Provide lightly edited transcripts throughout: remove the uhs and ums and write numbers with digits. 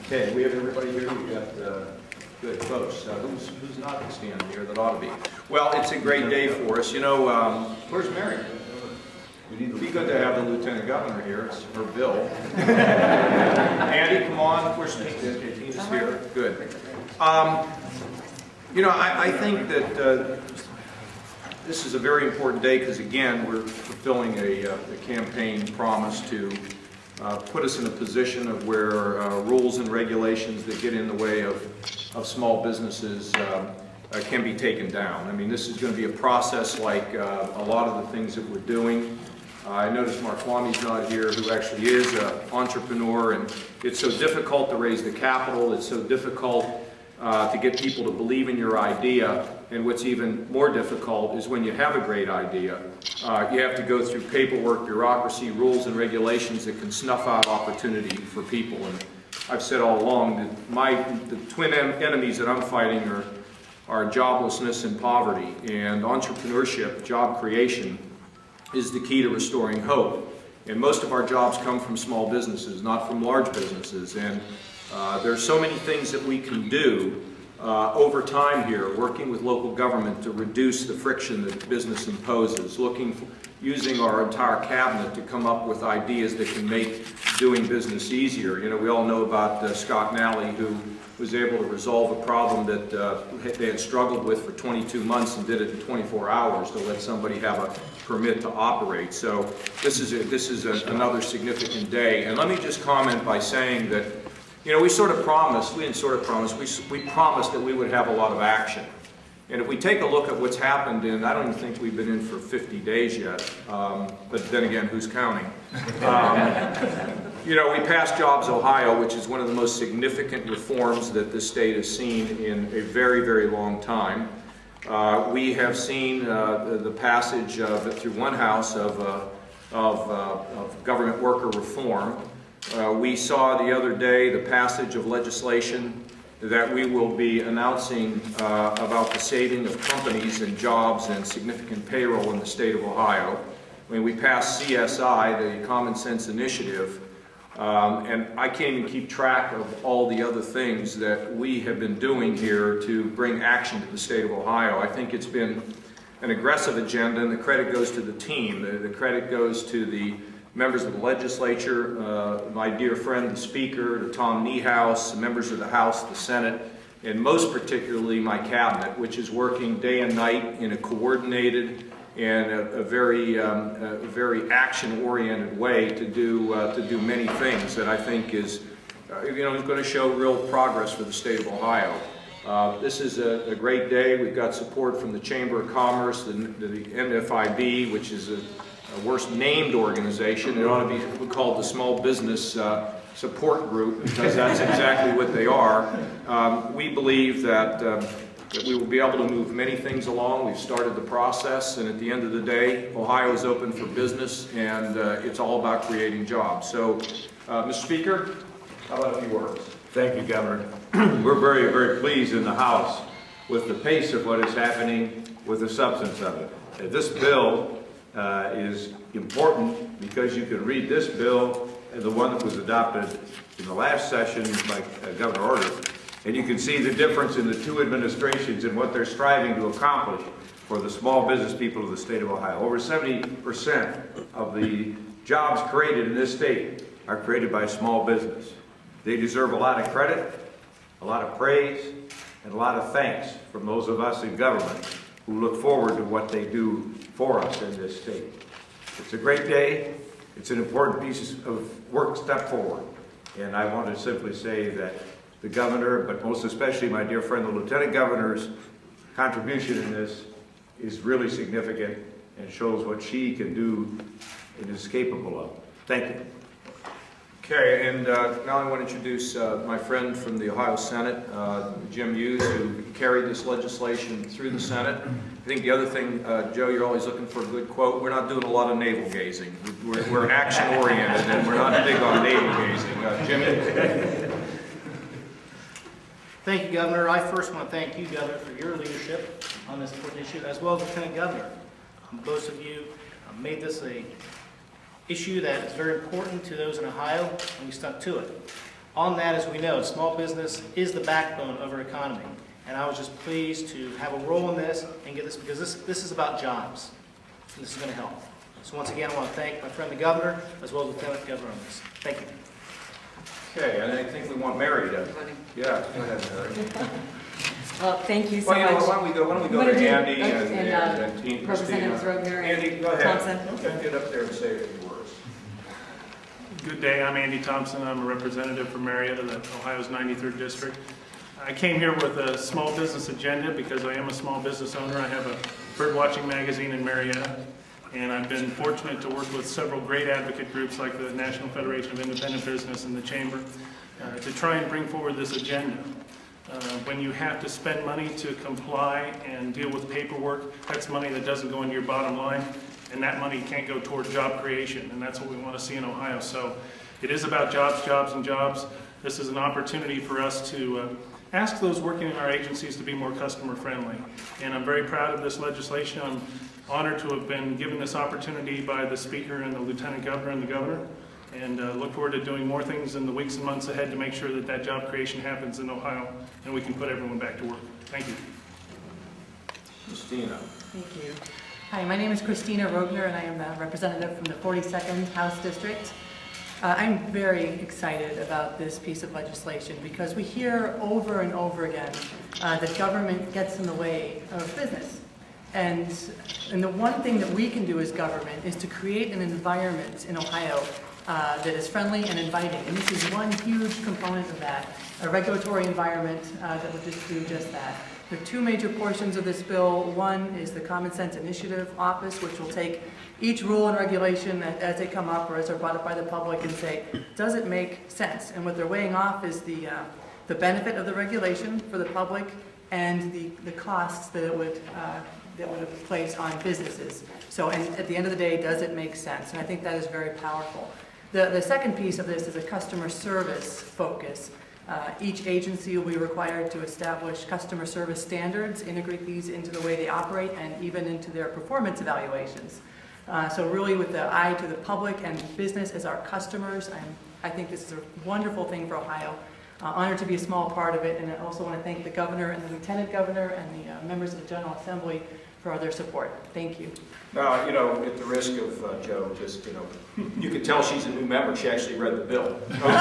Okay, we have everybody here. We got good folks. Who's not standing here that ought to be? Well, it's a great day for us. You know, where's Mary? It'd be good to have the Lieutenant Governor here. It's her bill. Andy, come on. Where's Tina? Okay, Tina's here. Good. You know, I think that this is a very important day because, again, we're fulfilling a campaign promise to put us in a position of where rules and regulations that get in the way of small businesses can be taken down. I mean, this is going to be a process like a lot of the things that we're doing. I noticed Mark Kwamme's not here, who actually is an entrepreneur, and it's so difficult to raise the capital. It's so difficult to get people to believe in your idea. And what's even more difficult is when you have a great idea, you have to go through paperwork, bureaucracy, rules and regulations that can snuff out opportunity for people. And I've said all along that the twin enemies that I'm fighting are joblessness and poverty. And entrepreneurship, job creation, is the key to restoring hope. And most of our jobs come from small businesses, not from large businesses. And there are so many things that we can do over time here, working with local government to reduce the friction that business imposes, using our entire cabinet to come up with ideas that can make doing business easier. You know, we all know about Scott Nally, who was able to resolve a problem that they had struggled with for 22 months and did it in 24 hours to let somebody have a permit to operate. So this is another significant day. And let me just comment by saying that, you know, we promised that we would have a lot of action. And if we take a look at what's happened I don't even think we've been in for 50 days yet, but then again, who's counting? You know, we passed Jobs Ohio, which is one of the most significant reforms that the state has seen in a very, very long time. We have seen the passage through one house of government worker reform. We saw the other day the passage of legislation that we will be announcing about the saving of companies and jobs and significant payroll in the state of Ohio. I mean, we passed CSI, the Common Sense Initiative, and I can't even keep track of all the other things that we have been doing here to bring action to the state of Ohio. I think it's been an aggressive agenda, and the credit goes to the team. The credit goes to the members of the legislature, my dear friend, the Speaker, to Tom Niehaus, members of the House, the Senate, and most particularly my cabinet, which is working day and night in a coordinated and a very action-oriented way to do many things that I think is going to show real progress for the state of Ohio. This is a great day. We've got support from the Chamber of Commerce, the NFIB, which is a worst named organization. It ought to be called the Small Business Support Group, because that's exactly what they are. We believe that we will be able to move many things along. We've started the process, and at the end of the day, Ohio is open for business, and it's all about creating jobs. So, Mr. Speaker, how about a few words? Thank you, Governor. We're very, very pleased in the House with the pace of what is happening with the substance of it. This bill is important because you can read this bill and the one that was adopted in the last session by Governor Order, and you can see the difference in the two administrations and what they're striving to accomplish for the small business people of the state of Ohio. Over 70% of the jobs created in this state are created by small business. They deserve a lot of credit, a lot of praise, and a lot of thanks from those of us in government who look forward to what they do for us in this state. It's a great day. It's an important piece of work step forward. And I want to simply say that the governor, but most especially my dear friend the Lieutenant Governor's contribution in this is really significant and shows what she can do and is capable of. Thank you. Okay, and now I want to introduce my friend from the Ohio Senate, Jim Hughes, who carried this legislation through the Senate. I think the other thing, Joe, you're always looking for a good quote. We're not doing a lot of navel gazing. We're action-oriented, and we're not big on navel gazing. Jimmy? Thank you, Governor. I first want to thank you, Governor, for your leadership on this important issue, as well as Lieutenant Governor. Both of you made this a issue that is very important to those in Ohio, and we stuck to it. On that, as we know, small business is the backbone of our economy. And I was just pleased to have a role in this and get this, because this is about jobs. And this is going to help. So once again, I want to thank my friend the governor, as well as Lieutenant Governor on this. Thank you. Okay, and I think we want Mary to... Yeah, go ahead, Mary. Well, thank you so Well, much. why don't we go to Andy and Team Representatives Kristina. Roegner Andy, and go ahead. Thompson. Okay, get up there and say a few words. Good day, I'm Andy Thompson. I'm a representative from Marietta, Ohio's 93rd district. I came here with a small business agenda because I am a small business owner. I have a bird watching magazine in Marietta, and I've been fortunate to work with several great advocate groups like the National Federation of Independent Business and the Chamber to try and bring forward this agenda. When you have to spend money to comply and deal with paperwork, that's money that doesn't go into your bottom line, and that money can't go toward job creation, and that's what we want to see in Ohio. So it is about jobs, jobs, and jobs. This is an opportunity for us to ask those working in our agencies to be more customer friendly. And I'm very proud of this legislation. I'm honored to have been given this opportunity by the Speaker and the Lieutenant Governor and the Governor, and look forward to doing more things in the weeks and months ahead to make sure that that job creation happens in Ohio and we can put everyone back to work. Thank you. Kristina. Thank you. Hi, my name is Kristina Roegner, and I am a representative from the 42nd House District. I'm very excited about this piece of legislation because we hear over and over again that government gets in the way of business. And the one thing that we can do as government is to create an environment in Ohio that is friendly and inviting. And this is one huge component of that, a regulatory environment that will just do just that. There are two major portions of this bill. One is the Common Sense Initiative Office, which will take each rule and regulation as they come up or as they're brought up by the public and say, does it make sense? And what they're weighing off is the benefit of the regulation for the public and the costs that it would place on businesses. So, and at the end of the day, does it make sense? And I think that is very powerful. The second piece of this is a customer service focus. Each agency will be required to establish customer service standards, integrate these into the way they operate, and even into their performance evaluations. So really with the eye to the public and business as our customers, I think this is a wonderful thing for Ohio. Honored to be a small part of it, and I also want to thank the governor and the lieutenant governor and the members of the General Assembly for their support. Thank you. Now, you know, at the risk of Joe, just, you know, you can tell she's a new member. She actually read the bill. Okay. How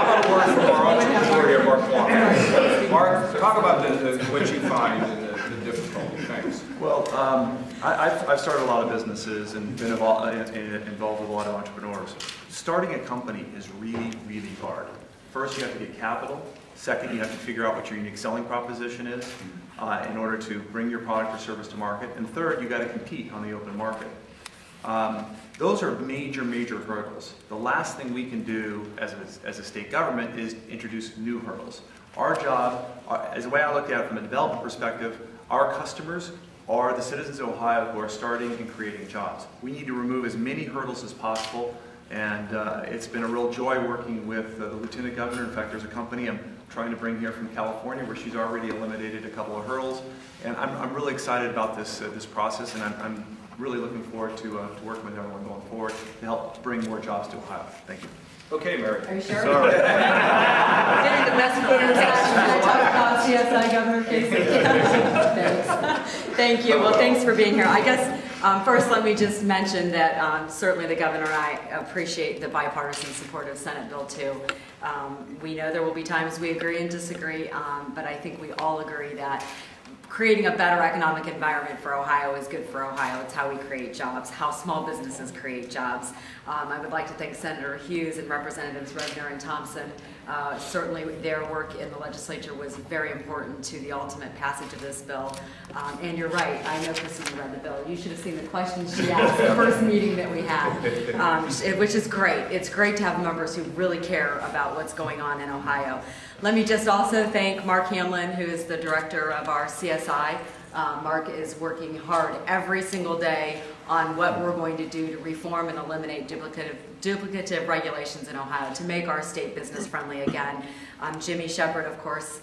about a word from our entrepreneur here, Mark Kvamme? Mark, talk about what you find in the difficulty. Thanks. Well, I've started a lot of businesses and been involved with a lot of entrepreneurs. Starting a company is really, really hard. First, you have to get capital. Second, you have to figure out what your unique selling proposition is in order to bring your product or service to market. And third, you got to compete on the open market. Those are major, major hurdles. The last thing we can do as a state government is introduce new hurdles. Our job, as the way I look at it from a development perspective, our customers are the citizens of Ohio who are starting and creating jobs. We need to remove as many hurdles as possible, and it's been a real joy working with the Lieutenant Governor. In fact, there's a company I'm trying to bring here from California where she's already eliminated a couple of hurdles, and I'm really excited about this process, and I'm really looking forward to working with everyone going forward to help bring more jobs to Ohio. Thank you. Okay, Mary. Are you sure? Sorry. Getting the best conversation. Can I talk about CSI, Governor Kasich? Thanks. Thank you. Well, thanks for being here. I guess first let me just mention that certainly the governor and I appreciate the bipartisan support of Senate Bill 2. We know there will be times we agree and disagree, but I think we all agree that creating a better economic environment for Ohio is good for Ohio. It's how we create jobs, how small businesses create jobs. I would like to thank Senator Hughes and Representatives Roegner and Thompson. Certainly their work in the legislature was very important to the ultimate passage of this bill. And you're right, I know Kristina read the bill. You should have seen the questions she asked the first meeting that we had, which is great. It's great to have members who really care about what's going on in Ohio. Let me just also thank Mark Hamlin, who is the director of our CSI. Mark is working hard every single day on what we're going to do to reform and eliminate duplicative regulations in Ohio to make our state business friendly again. Jimmy Shepard, of course,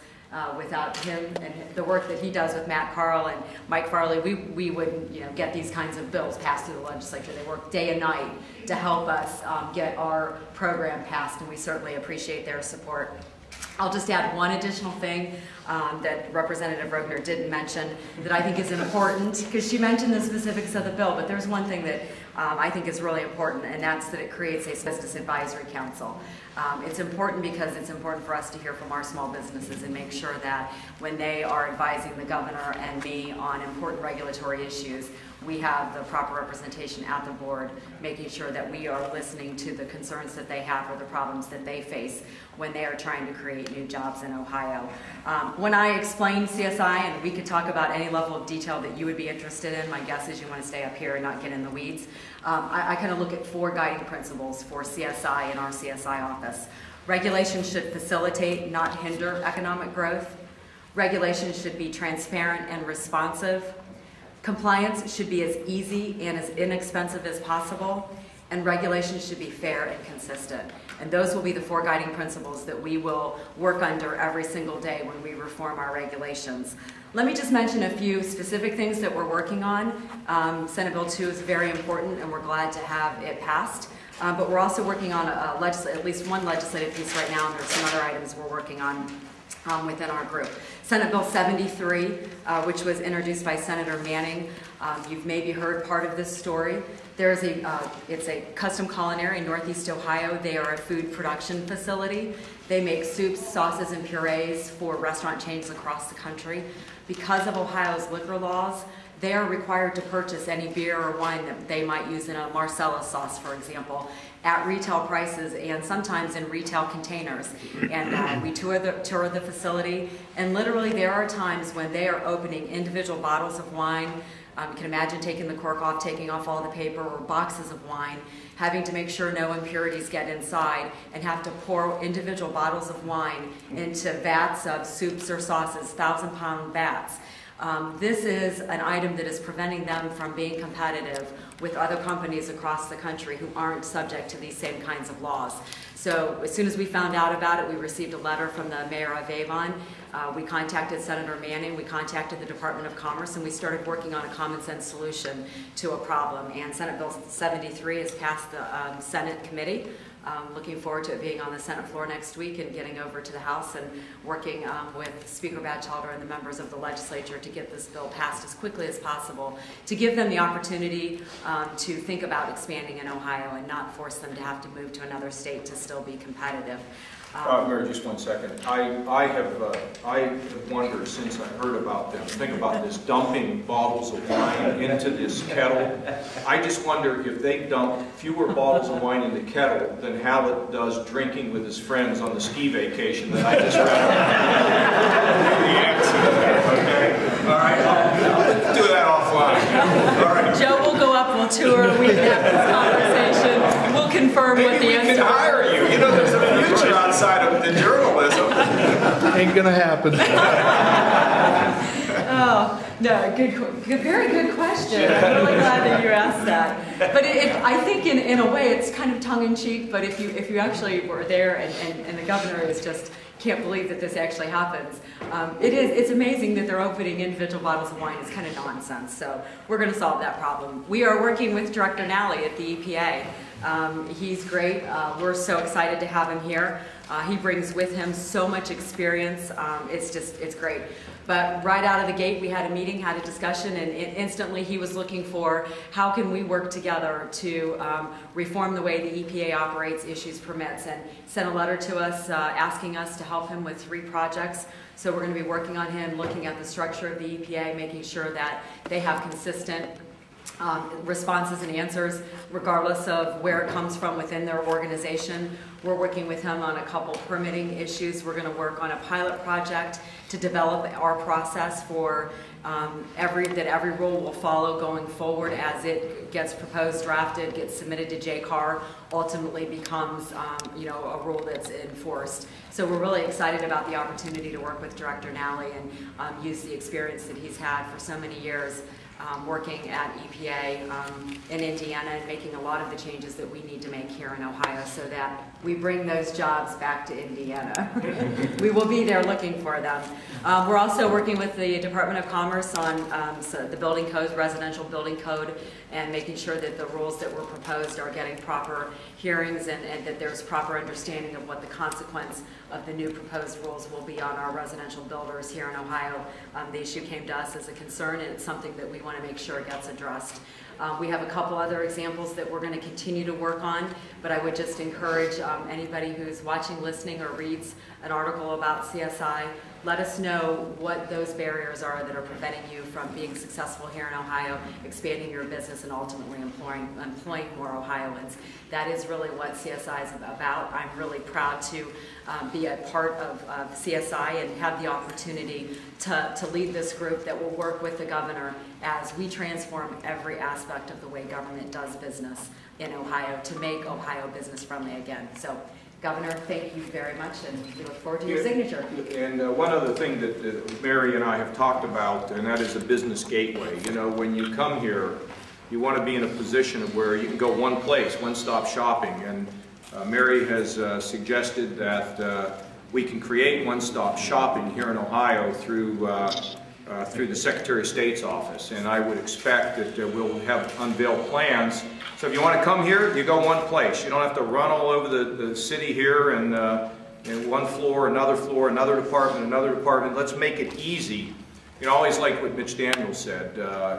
Without him and the work that he does with Matt Carl and Mike Farley, we wouldn't, get these kinds of bills passed through the legislature. They work day and night to help us get our program passed, and we certainly appreciate their support. I'll just add one additional thing that Representative Roegner didn't mention that I think is important, because she mentioned the specifics of the bill, but there's one thing that I think is really important, and that's that it creates a business advisory council. It's important because it's important for us to hear from our small businesses and make sure that when they are advising the governor and me on important regulatory issues, we have the proper representation at the board, making sure that we are listening to the concerns that they have or the problems that they face when they are trying to create new jobs in Ohio. When I explain CSI, and we could talk about any level of detail that you would be interested in, my guess is you want to stay up here and not get in the weeds. I kind of look at 4 guiding principles for CSI in our CSI office. Regulations should facilitate, not hinder economic growth. Regulations should be transparent and responsive. Compliance should be as easy and as inexpensive as possible, and regulations should be fair and consistent. And those will be the 4 guiding principles that we will work under every single day when we reform our regulations. Let me just mention a few specific things that we're working on. Senate Bill 2 is very important, and we're glad to have it passed. But we're also working on at least one legislative piece right now, and there's some other items we're working on within our group. Senate Bill 73, which was introduced by Senator Manning. You've maybe heard part of this story. There's it's a custom culinary in Northeast Ohio. They are a food production facility. They make soups, sauces, and purees for restaurant chains across the country. Because of Ohio's liquor laws, they are required to purchase any beer or wine that they might use in a Marsala sauce, for example, at retail prices and sometimes in retail containers. And we tour the facility, and literally there are times when they are opening individual bottles of wine. You can imagine taking the cork off, taking off all the paper, or boxes of wine, having to make sure no impurities get inside, and have to pour individual bottles of wine into vats of soups or sauces, 1,000-pound vats. This is an item that is preventing them from being competitive with other companies across the country who aren't subject to these same kinds of laws. So as soon as we found out about it, we received a letter from the mayor of Avon. We contacted Senator Manning, we contacted the Department of Commerce, and we started working on a common sense solution to a problem. And Senate Bill 73 has passed the Senate committee. Looking forward to it being on the Senate floor next week and getting over to the House and working with Speaker Batchelder and the members of the legislature to get this bill passed as quickly as possible, to give them the opportunity to think about expanding in Ohio and not force them to have to move to another state to still be competitive. Mary, just one second. I have wondered since I heard about them. Think about this, dumping bottles of wine into this kettle. I just wonder if they dump fewer bottles of wine in the kettle than Hallett does drinking with his friends on the ski vacation that I just read about. Okay? All right? I'll do that offline. All right. Joe will go up, we'll tour, we can have this conversation, we'll confirm what the Maybe we answer is. can hire you. You know, there's a future outside of the journalism. Ain't gonna happen. Oh, no, very good question. I'm really glad that you asked that. But I think in a way it's kind of tongue-in-cheek, but if you actually were there and the governor is just can't believe that this actually happens. It's amazing that they're opening individual bottles of wine. It's kind of nonsense. So we're going to solve that problem. We are working with Director Nally at the EPA. He's great. We're so excited to have him here. He brings with him so much experience. It's great. But right out of the gate, we had a meeting, had a discussion, and instantly he was looking for how can we work together to reform the way the EPA operates, issues permits, and sent a letter to us asking us to help him with 3 projects. So we're going to be working on him, looking at the structure of the EPA, making sure that they have consistent responses and answers regardless of where it comes from within their organization. We're working with him on a couple permitting issues. We're going to work on a pilot project to develop our process for every rule will follow going forward as it gets proposed, drafted, gets submitted to JCAR, ultimately becomes a rule that's enforced. So we're really excited about the opportunity to work with Director Nally and use the experience that he's had for so many years working at EPA in Indiana and making a lot of the changes that we need to make here in Ohio so that we bring those jobs back to Indiana. We will be there looking for them. We're also working with the Department of Commerce on the building codes, residential building code, and making sure that the rules that were proposed are getting proper hearings and that there's proper understanding of what the consequence of the new proposed rules will be on our residential builders here in Ohio. The issue came to us as a concern, and it's something that we want to make sure gets addressed. We have a couple other examples that we're going to continue to work on, but I would just encourage anybody who's watching, listening, or reads an article about CSI, let us know what those barriers are that are preventing you from being successful here in Ohio, expanding your business, and ultimately employing more Ohioans. That is really what CSI is about. I'm really proud to be a part of CSI and have the opportunity to lead this group that will work with the governor as we transform every aspect of the way government does business in Ohio to make Ohio business friendly again. So, Governor, thank you very much, and we look forward to your signature. And one other thing that Mary and I have talked about, and that is a business gateway. You know, when you come here, you want to be in a position of where you can go one place, one-stop shopping. And Mary has suggested that we can create one-stop shopping here in Ohio through the Secretary of State's office. And I would expect that we'll have unveiled plans. So if you want to come here, you go one place. You don't have to run all over the city here and one floor, another department, another department. Let's make it easy. You know, I always like what Mitch Daniels said.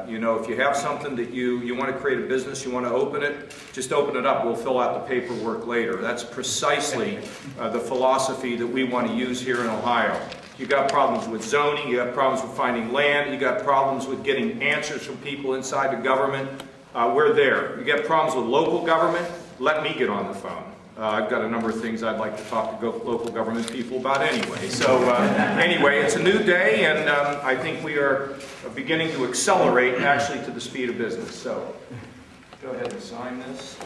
You know, if you have something that you want to create a business, you want to open it, just open it up. We'll fill out the paperwork later. That's precisely the philosophy that we want to use here in Ohio. You got problems with zoning, you got problems with finding land, you got problems with getting answers from people inside the government. We're there. You get problems with local government, let me get on the phone. I've got a number of things I'd like to talk to local government people about anyway. So anyway, it's a new day, and I think we are beginning to accelerate actually to the speed of business. So go ahead and sign this.